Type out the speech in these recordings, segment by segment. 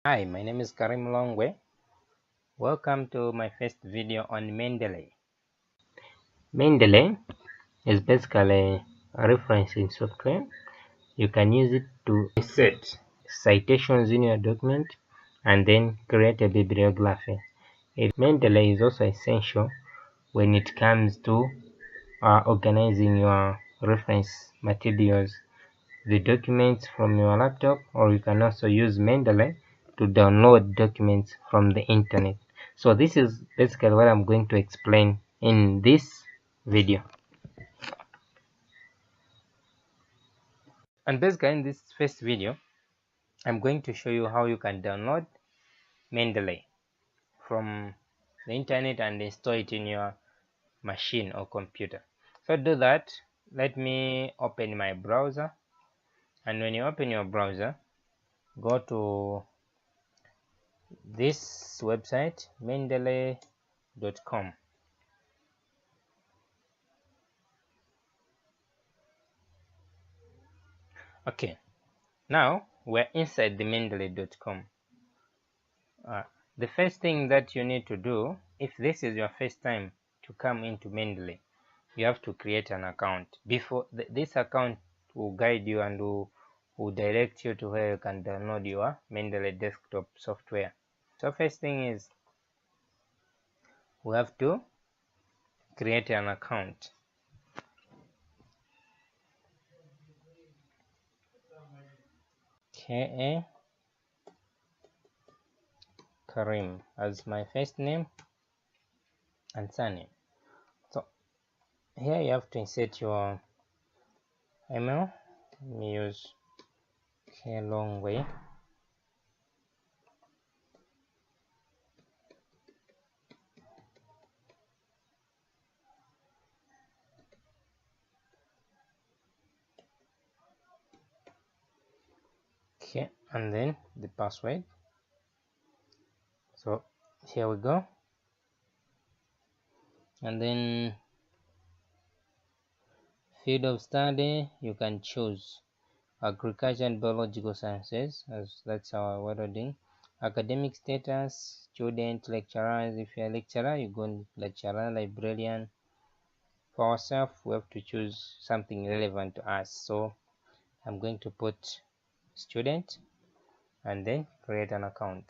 Hi, my name is Karim Longwe. Welcome to my first video on Mendeley. Mendeley is basically a referencing software. You can use it to insert citations in your document and then create a bibliography. Mendeley is also essential when it comes to organizing your reference materials, the documents from your laptop, or you can also use Mendeley to download documents from the internet. So this is basically what I'm going to explain in this video. And basically in this first video, I'm going to show you how you can download Mendeley from the internet and install it in your machine or computer. So to do that, let me open my browser. And when you open your browser, go to this website, mendeley.com. Okay, now we're inside the mendeley.com. The first thing that you need to do, if this is your first time to come into Mendeley, you have to create an account. Before this account will guide you and will direct you to where you can download your Mendeley desktop software. So first thing is we have to create an account. Karim as my first name and surname. So here you have to insert your email. Let me use Longway. Okay, and then the password. So here we go. And then field of study, you can choose agriculture and biological sciences, as that's our wording. Academic status, student, lecturers. If you're a lecturer, you go lecturer, librarian. For ourselves, we have to choose something relevant to us. So I'm going to put student and then create an account.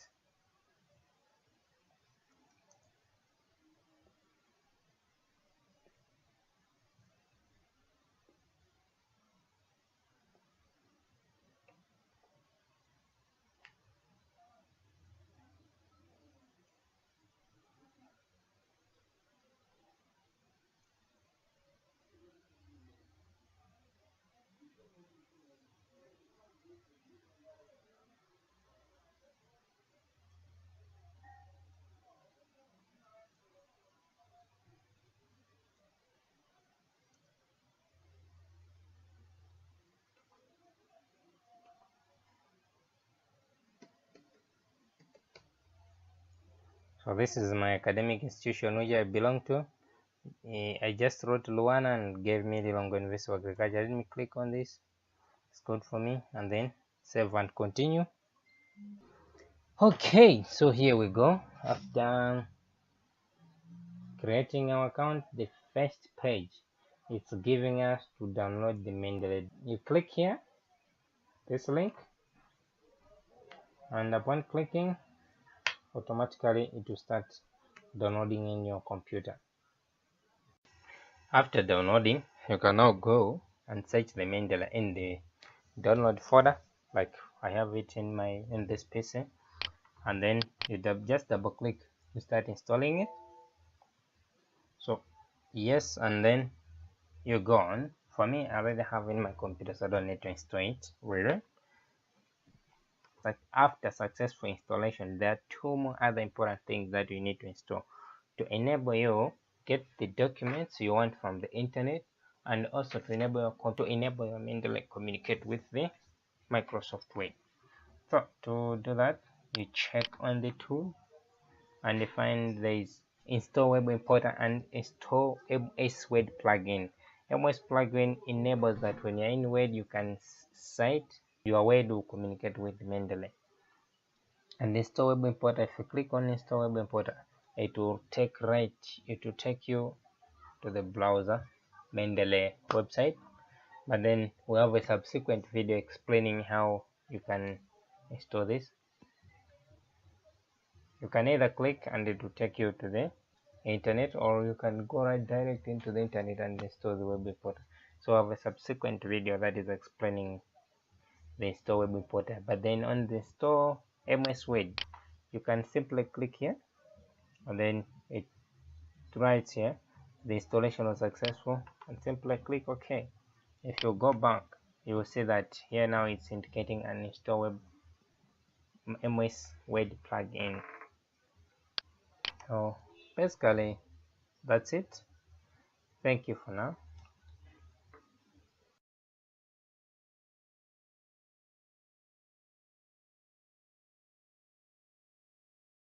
So this is my academic institution which I belong to. I just wrote Luana and gave me the Longo University of Agriculture. Let me click on this. It's good for me, and then save and continue. Okay, so here we go. After creating our account, the first page it's giving us to download the Mendeley. You click here, this link, and upon clicking, automatically it will start downloading in your computer. After downloading, you can now go and search the Mendeley in the download folder, like I have it in this PC, and then you just double click to start installing it. So yes, and then you go on. For me, I already have in my computer, so I don't need to install it really. But after successful installation, there are two more other important things that you need to install to enable you get the documents you want from the internet, and also to enable your Mendeley communicate with the Microsoft Word. So to do that, you check on the tool and you find there is install web importer and install MS Word plugin. MS plugin enables that when you're in Word, you can cite your Word will communicate with Mendeley. and install web importer. If you click on install web importer, it will take you to the browser Mendeley website. But then we have a subsequent video explaining how you can install this. You can either click and it will take you to the internet, or you can go right direct into the internet and install the web importer. So I have a subsequent video that is explaining the install web importer. But then on the install MS Word, you can simply click here, and then it writes here the installation was successful, and simply click OK. If you go back, you will see that here now it's indicating an install web MS Word plugin. So basically that's it. Thank you for now.